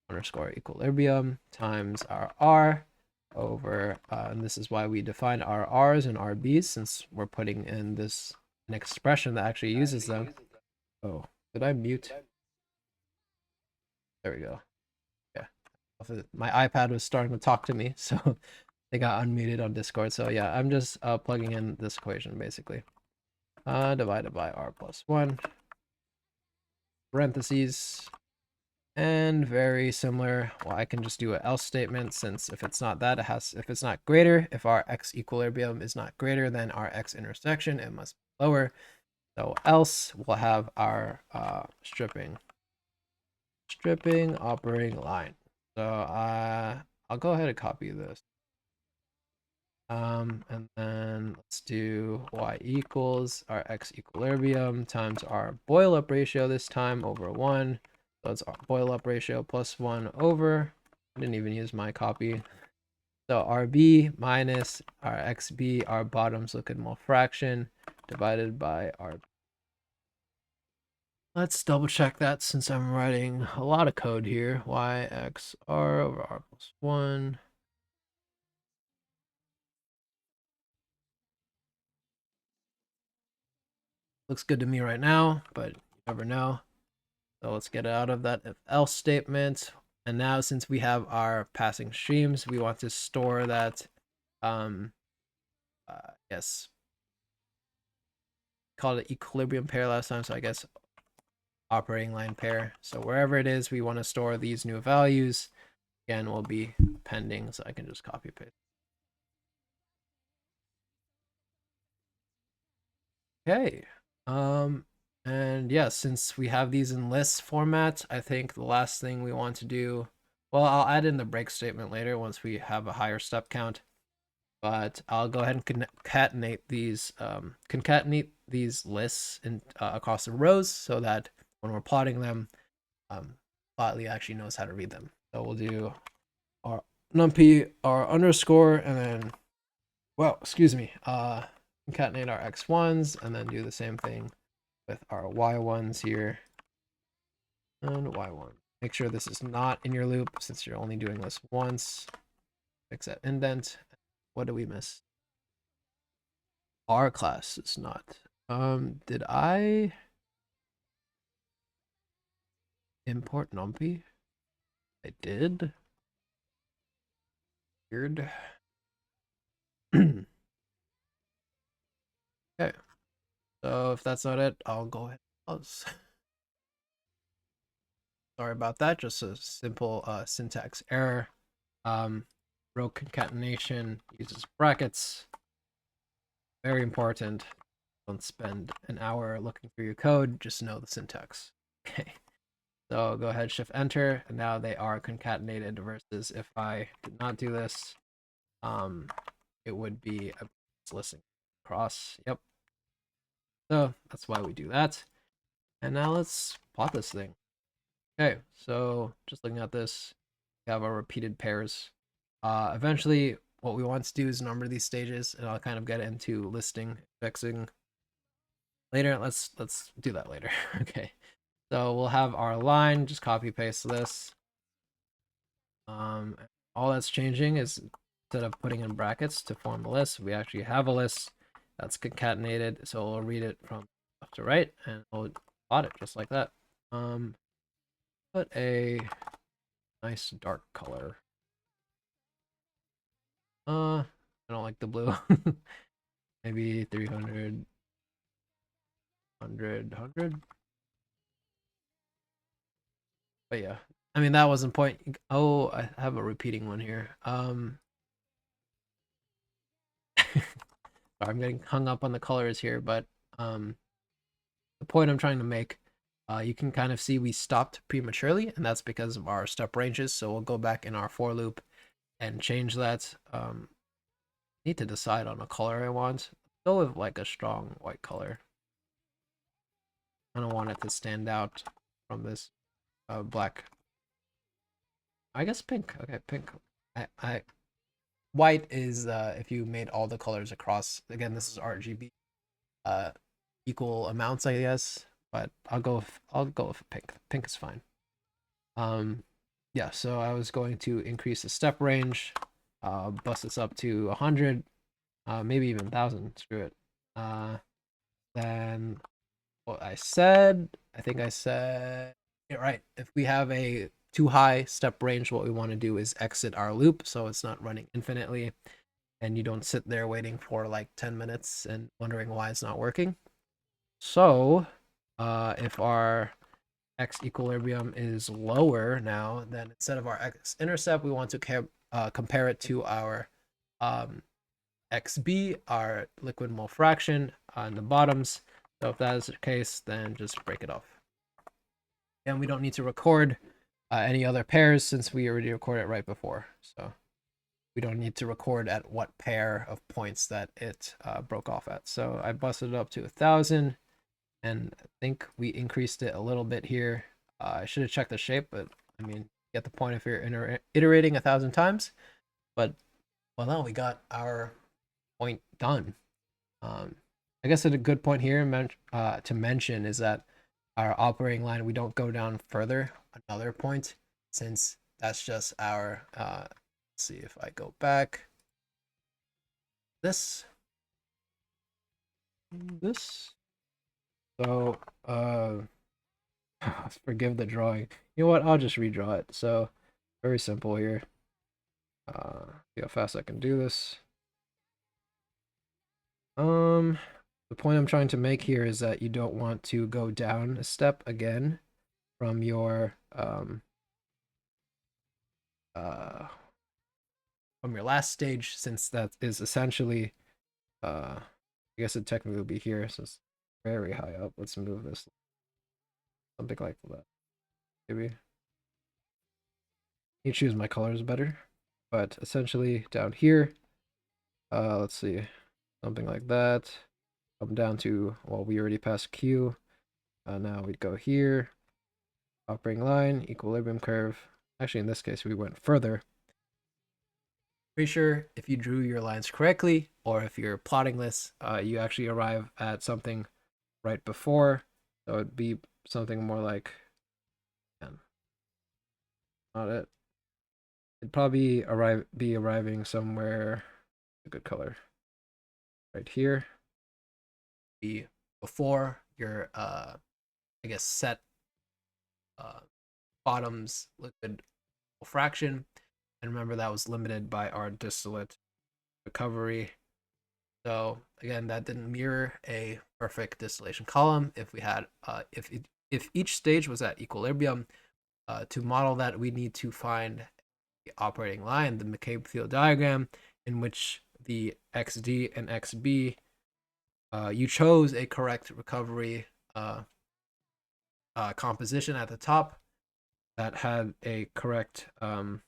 underscore equilibrium times our r over, and this is why we define our r's and our b's, since we're putting in this an expression that actually uses them. Oh, did I mute? There we go. Yeah, my iPad was starting to talk to me, so they got unmuted on Discord. So yeah, I'm just plugging in this equation basically. Divided by r plus 1 parentheses, and very similar. Well, I can just do an else statement, since if it's not that, if it's not greater, if our x equilibrium is not greater than our x intersection, it must be lower. So else we'll have our stripping operating line. So I'll go ahead and copy this. And then let's do y equals our x equilibrium times our boil up ratio this time over 1. So it's our boil up ratio plus 1 over, I didn't even use my copy. So RB minus our XB, our bottom's liquid mole fraction, divided by our. Let's double check that since I'm writing a lot of code here. YXR over R plus 1. Looks good to me right now, but you never know. So let's get out of that if else statement. And now, since we have our passing streams, we want to store that, yes, called it equilibrium pair last time, so I guess operating line pair. So wherever it is, we want to store these new values. Again, will be pending, so I can just copy paste. Okay. And yeah, since we have these in list format, I think the last thing we want to do, well, I'll add in the break statement later once we have a higher step count, but I'll go ahead and concatenate these lists in, across the rows, so that when we're plotting them, Plotly actually knows how to read them. So we'll do our numpy, our underscore, and then, well, excuse me, concatenate our x1s, and then do the same thing with our y1s here, and y1. Make sure this is not in your loop, since you're only doing this once. Fix that indent. What did we miss? R class is not. Did I import numpy? I did. Weird. Okay. So if that's not it, I'll go ahead and pause. Sorry about that. Just a simple syntax error. Row concatenation uses brackets. Very important. Don't spend an hour looking through your code. Just know the syntax. Okay. So go ahead, shift enter, and now they are concatenated, versus if I did not do this, it would be a listening cross. Yep. So that's why we do that. And now let's plot this thing. Okay, so just looking at this, we have our repeated pairs. Eventually, what we want to do is number these stages, and I'll kind of get into listing, fixing later. Let's do that later. Okay, so we'll have our line. Just copy paste this. All that's changing is, instead of putting in brackets to form a list, we actually have a list that's concatenated. So we'll read it from left to right, and we'll plot it just like that. Put a nice dark color. I don't like the blue. Maybe 300, 100. But yeah, I mean that wasn't point. Oh, I have a repeating one here. Sorry, I'm getting hung up on the colors here, but um, the point I'm trying to make, you can kind of see we stopped prematurely, and that's because of our step ranges. So we'll go back in our for loop and change that. Need to decide on a color I want. Go with like a strong white color. I don't want it to stand out from this black. I guess pink. Okay, pink. I white is if you made all the colors across. Again, this is RGB. Uh, equal amounts, I guess. But I'll go with pink. Pink is fine. Yeah. So I was going to increase the step range. Bust this up to 100. Maybe even 1,000. Screw it. Then what I think I said yeah, right. If we have a too high step range, what we want to do is exit our loop so it's not running infinitely and you don't sit there waiting for like 10 minutes and wondering why it's not working. So if our x equilibrium is lower now, then instead of our x intercept, we want to compare it to our um, xb, our liquid mole fraction on the bottoms. So if that is the case, then just break it off. And we don't need to record any other pairs since we already recorded it right before. So we don't need to record at what pair of points that it broke off at. So I busted it up to 1,000, and I think we increased it a little bit here. I should have checked the shape, but I mean, get the point if you're iterating 1,000 times. But well, now we got our point done. I guess a good point here to mention is that our operating line, we don't go down further another point since that's just our, let's see if I go back, this. So, forgive the drawing. You know what? I'll just redraw it. So, very simple here. See how fast I can do this. The point I'm trying to make here is that you don't want to go down a step again from your last stage, since that is essentially I guess it technically will be here, so it's very high up. Let's move this something like that. Maybe you choose my colors better, but essentially down here, let's see, something like that. Come down to, well, we already passed Q. Now we'd go here, operating line, equilibrium curve. Actually, in this case, we went further. Pretty sure if you drew your lines correctly, or if you're plotting this, you actually arrive at something right before. So it'd be something more like, not it. It'd probably be arriving somewhere, a good color, right here. Be before your I guess set bottoms liquid fraction, and remember that was limited by our distillate recovery. So again, that didn't mirror a perfect distillation column. If we had if each stage was at equilibrium, to model that, we need to find the operating line, the McCabe Thiele diagram, in which the XD and XB, you chose a correct recovery composition at the top that had a correct, I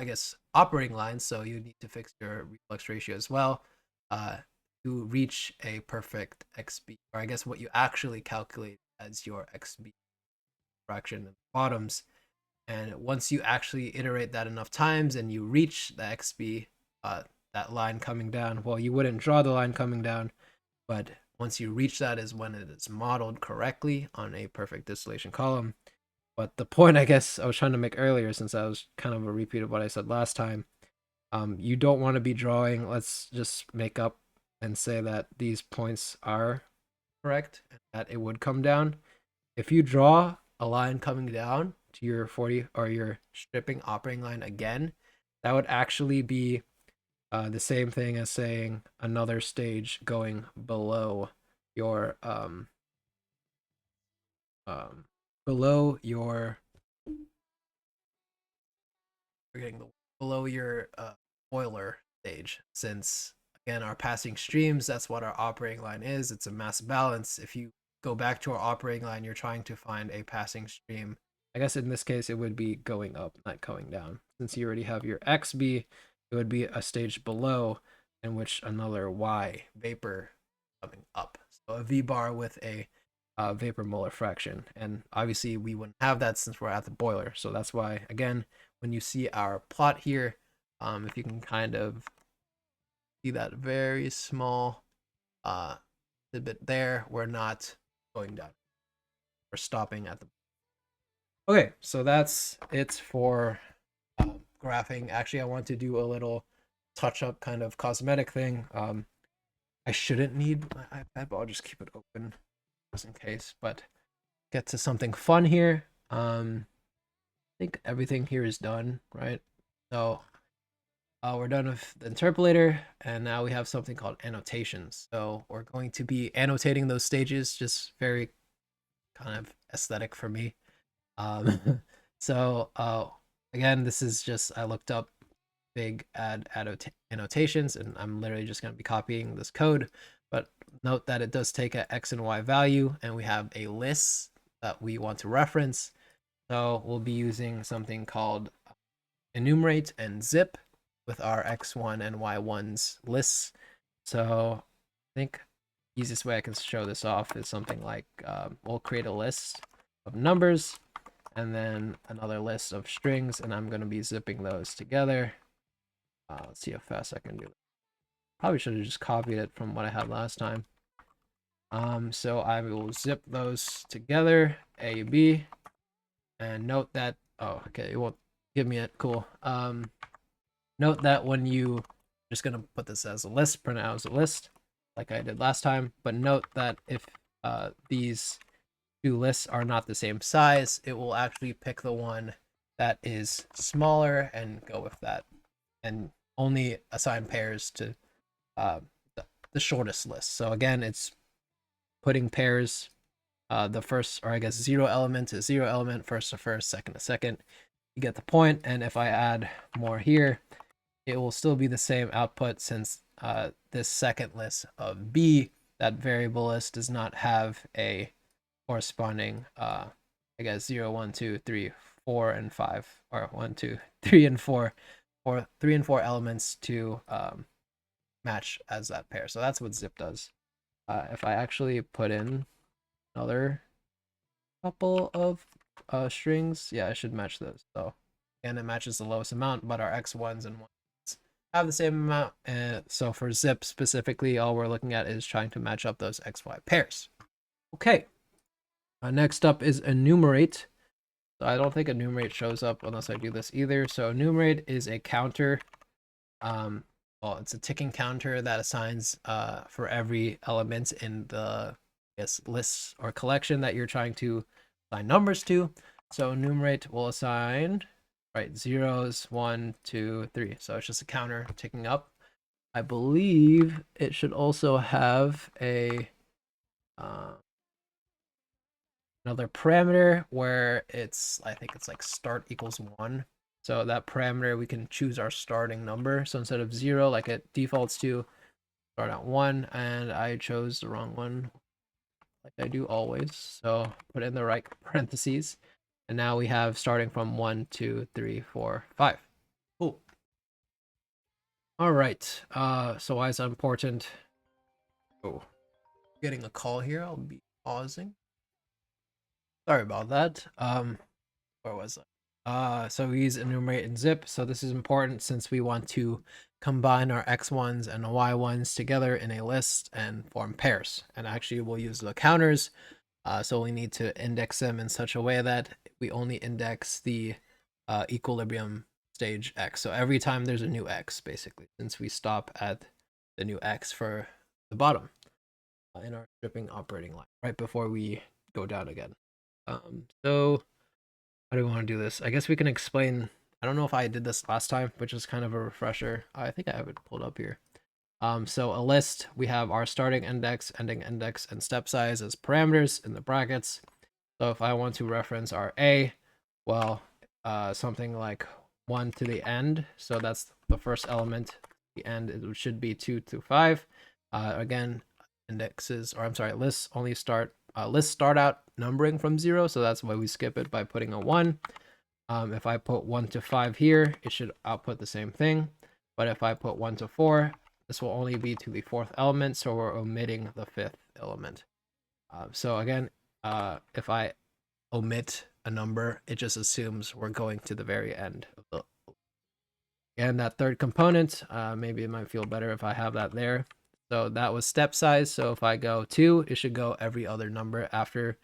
guess, operating line. So you need to fix your reflux ratio as well to reach a perfect XB, or I guess what you actually calculate as your XB fraction in the bottoms. And once you actually iterate that enough times and you reach the XB, that line coming down, well, you wouldn't draw the line coming down, but once you reach that is when it is modeled correctly on a perfect distillation column. But the point I guess I was trying to make earlier, since I was kind of a repeat of what I said last time, you don't want to be drawing, let's just make up and say that these points are correct, and that it would come down. If you draw a line coming down to your 40 or your stripping operating line again, that would actually be the same thing as saying another stage going below your um below your forgetting the below your boiler stage, since again our passing streams, that's what our operating line is. It's a mass balance. If you go back to our operating line, you're trying to find a passing stream. I guess in this case it would be going up, not going down. Since you already have your XB, it would be a stage below in which another Y vapor coming up. So a V bar with a vapor molar fraction. And obviously we wouldn't have that since we're at the boiler. So that's why, again, when you see our plot here, if you can kind of see that very small tidbit there, we're not going down. We're stopping at the. Okay, so that's it for graphing. Actually, I want to do a little touch-up kind of cosmetic thing. I shouldn't need my iPad, but I'll just keep it open just in case. But get to something fun here. I think everything here is done, right? So we're done with the interpolator, and now we have something called annotations. So we're going to be annotating those stages, just very kind of aesthetic for me. So again, this is just, I looked up big add annotations, and I'm literally just going to be copying this code. But note that it does take an X and Y value, and we have a list that we want to reference. So we'll be using something called enumerate and zip with our X1 and Y1's lists. So I think the easiest way I can show this off is something like we'll create a list of numbers and then another list of strings, and I'm going to be zipping those together. Let's see how fast I can do it. Probably should have just copied it from what I had last time. So I will zip those together, A, B, and note that, oh, okay, it won't give me it, cool. Note that when you, just gonna put this as a list, print it out as a list, like I did last time, but note that if these two lists are not the same size, it will actually pick the one that is smaller and go with that, and only assign pairs to the shortest list. So again, it's putting pairs, the first, or I guess 0 element to 0 element, first to first, second to second. You get the point. And if I add more here, it will still be the same output, since this second list of B, that variable list, does not have a corresponding I guess 0, 1, 2, 3, 4, and 5, or 1, 2, 3, and 4, or 3 and 4 elements to match as that pair. So that's what zip does. If I actually put in another couple of strings, yeah, I should match those. So again, it matches the lowest amount, but our X1s and 1s have the same amount. So for zip specifically, all we're looking at is trying to match up those XY pairs. Okay. Next up is enumerate. So I don't think enumerate shows up unless I do this either. So enumerate is a counter. Well, it's a ticking counter that assigns for every element in the, I guess, list or collection that you're trying to assign numbers to. So enumerate will assign, right, zeros, 1, 2, 3. So it's just a counter ticking up. I believe it should also have a another parameter where it's, I think it's like start equals 1. So that parameter, we can choose our starting number. So instead of 0, like it defaults to, start at 1, and I chose the wrong one, like I do always. So put in the right parentheses, and now we have starting from 1, 2, 3, 4, 5. Cool. All right. So why is that important? Oh, getting a call here. I'll be pausing. Sorry about that. Where was I? So we use enumerate and zip. So this is important since we want to combine our X1s and Y1s together in a list and form pairs. And actually we'll use the counters. So we need to index them in such a way that we only index the equilibrium stage X. So every time there's a new X, basically, since we stop at the new X for the bottom in our stripping operating line, right before we go down again. So how do we want to do this? I guess we can explain. I don't know if I did this last time, but just kind of a refresher. I think I have it pulled up here. So a list, we have our starting index, ending index, and step size as parameters in the brackets. So if I want to reference our A, well, something like 1 to the end. So that's the first element. The end, it should be 2 to 5. Again, indexes, or I'm sorry, lists only start, lists start out numbering from 0. So that's why we skip it by putting a 1. If I put 1 to 5 here, it should output the same thing. But if I put 1 to 4, this will only be to the 4th element, so we're omitting the 5th element. So again, if I omit a number, it just assumes we're going to the very end of the. And that third component, maybe it might feel better if I have that there. So that was step size. So if I go 2, it should go every other number after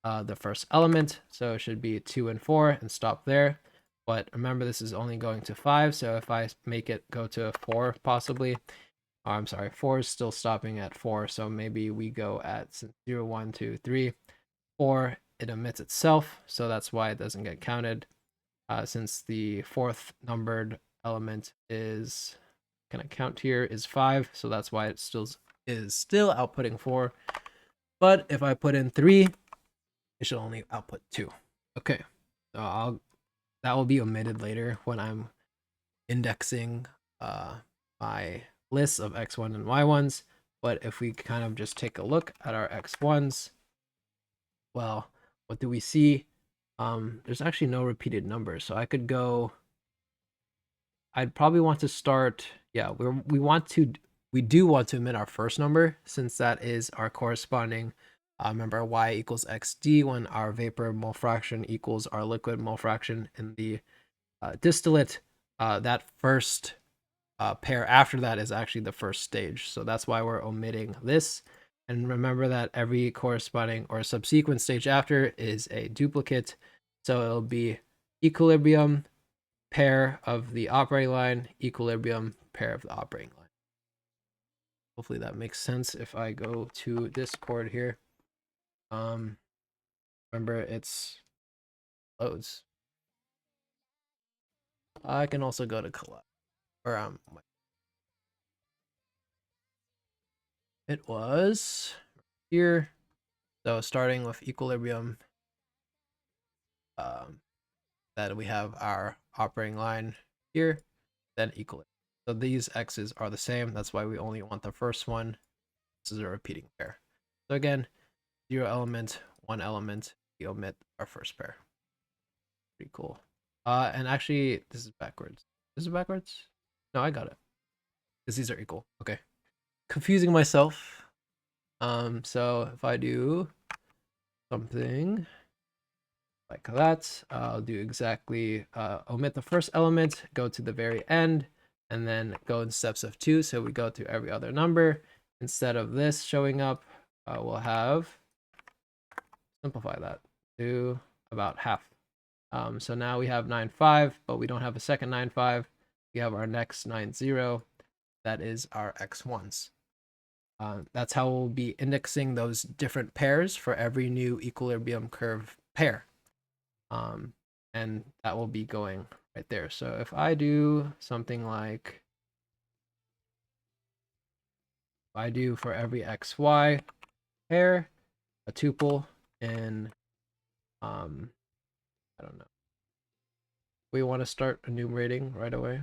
the first element. So it should be 2 and 4 and stop there. But remember, this is only going to 5. So if I make it go to 4, possibly, I'm sorry, 4 is still stopping at 4. So maybe we go at 0, 1, 2, 3, 4. It omits itself. So that's why it doesn't get counted. Since the 4th numbered element is gonna count here is 5, so that's why it still is outputting 4. But if I put in 3, it should only output 2. Okay, so that will be omitted later when I'm indexing my list of x1 and y1s. But if we kind of just take a look at our x1s, well, what do we see? There's actually no repeated numbers, so I could go. I'd probably want to start. Yeah, we do want to omit our first number, since that is our corresponding. Remember, y equals xd when our vapor mole fraction equals our liquid mole fraction in the distillate. That first pair after that is actually the first stage, so that's why we're omitting this. And remember that every corresponding or subsequent stage after is a duplicate, so it'll be equilibrium, pair of the operating line, equilibrium, pair of the operating line. Hopefully that makes sense. If I go to Discord here, remember it's loads. I can also go to collab, or it was here. So starting with equilibrium, that we have our operating line here, then equilibrium. So these x's are the same. That's why we only want the first one. This is a repeating pair. So again, 0 element, 1 element, we omit our first pair. Pretty cool. And actually, this is backwards. This is backwards? No, I got it. Because these are equal. Okay. Confusing myself. So if I do something like that, I'll do exactly, omit the first element, go to the very end, and then go in steps of 2. So we go to every other number. Instead of this showing up, we'll have, simplify that to about half. So now we have 9.5, but we don't have a second 9.5. We have our next 9.0. That is our x1s. That's how we'll be indexing those different pairs for every new equilibrium curve pair. And that will be going right there. So if I do something like, if I do for every xy pair, a tuple in, I don't know. We want to start enumerating right away.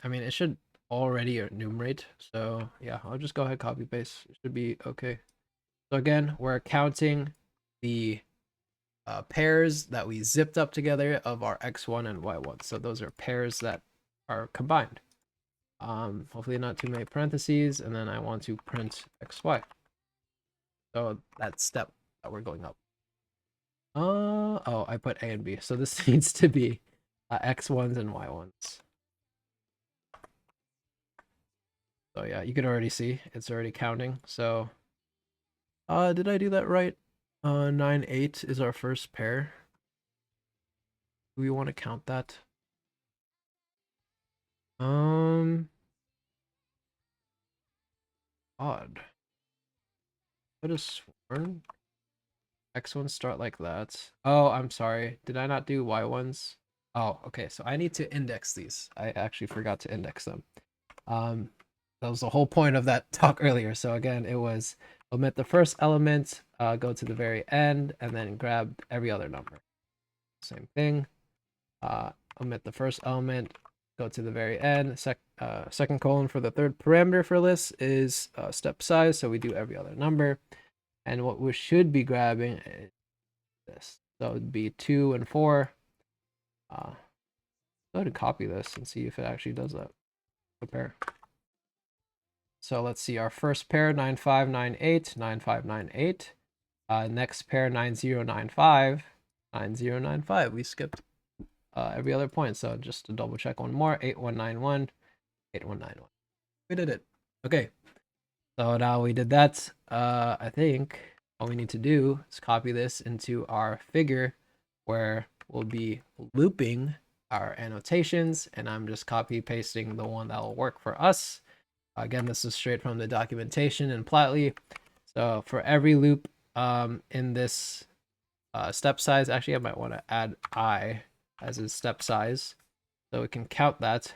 I mean, it should already enumerate. So yeah, I'll just go ahead, copy paste. It should be okay. So again, we're counting the pairs that we zipped up together of our x1 and y1. So those are pairs that are combined. Hopefully not too many parentheses, and then I want to print xy. So that step that we're going up. Oh, I put A and B. So this needs to be x1s and y1s. So yeah, you can already see it's already counting. So did I do that right? 9, 8 is our first pair. Do we want to count that? Odd. Could have sworn X ones start like that. Oh, I'm sorry. Did I not do Y ones? Oh, okay. So I need to index these. I actually forgot to index them. Um, that was the whole point of that talk earlier. So again, it was omit the first element, go to the very end, and then grab every other number. Same thing. Omit the first element, go to the very end. Second colon for the third parameter for list is step size, so we do every other number. And what we should be grabbing is this. So it'd be 2 and 4. Go ahead and copy this and see if it actually does that. Compare. So let's see, our first pair 9598, 9598. Next pair 9095, 9095. We skipped every other point. So just to double check one more, 8191, 8191. We did it. Okay. So now we did that. I think all we need to do is copy this into our figure where we'll be looping our annotations, and I'm just copy pasting the one that will work for us. Again, this is straight from the documentation in Plotly. So for every loop in this step size, actually I might want to add I as a step size so we can count that.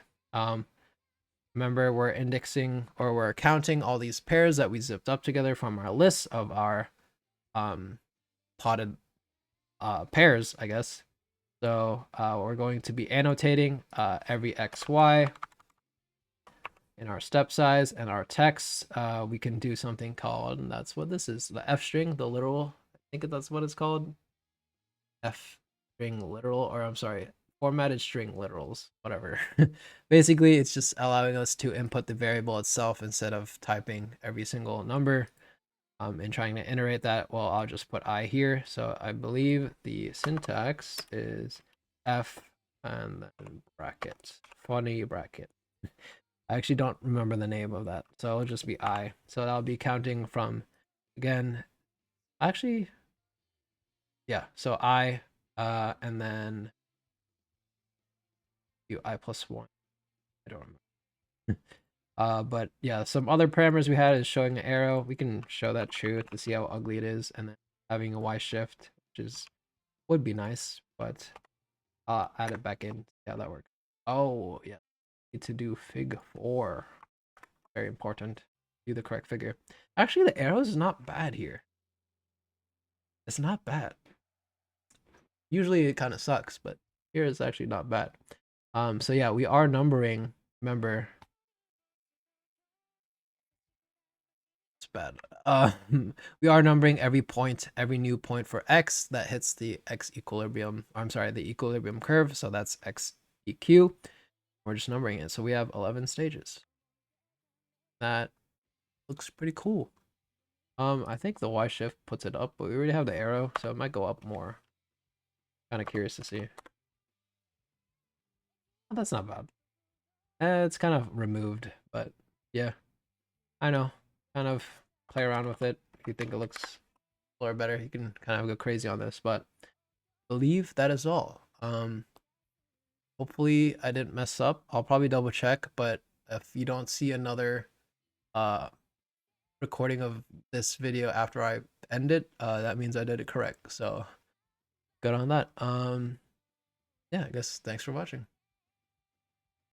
Remember, we're indexing or we're counting all these pairs that we zipped up together from our list of our plotted pairs, I guess. So we're going to be annotating every XY in our step size and our text. We can do something called, and that's what this is, the F string, the literal. I think that's what it's called. F string literal, or I'm sorry, formatted string literals, whatever. Basically, it's just allowing us to input the variable itself instead of typing every single number and trying to iterate that. Well, I'll just put I here. So I believe the syntax is F and then bracket, funny bracket. I actually don't remember the name of that, so it'll just be I. So that'll be counting from, again, actually, yeah, so I, and then do I plus 1. I don't remember. But yeah, some other parameters we had is showing an arrow. We can show that true to see how ugly it is, and then having a Y shift, which is would be nice, but I'll add it back in. Yeah, that works. Oh, yeah. Need to do fig 4. Very important. Do the correct figure. Actually, the arrows is not bad here. It's not bad. Usually it kind of sucks, but here it's actually not bad. So yeah, we are numbering. Remember, it's bad. We are numbering every point, every new point for x that hits the x equilibrium. I'm sorry, the equilibrium curve. So that's x eq. We're just numbering it. So we have 11 stages. That looks pretty cool. I think the Y shift puts it up, but we already have the arrow, so it might go up more. Kind of curious to see. Oh, that's not bad. It's kind of removed, but yeah, I know. Kind of play around with it. If you think it looks or better, you can kind of go crazy on this, but I believe that is all. Hopefully I didn't mess up. I'll probably double check, but if you don't see another recording of this video after I end it, that means I did it correct. So good on that. Yeah, I guess thanks for watching.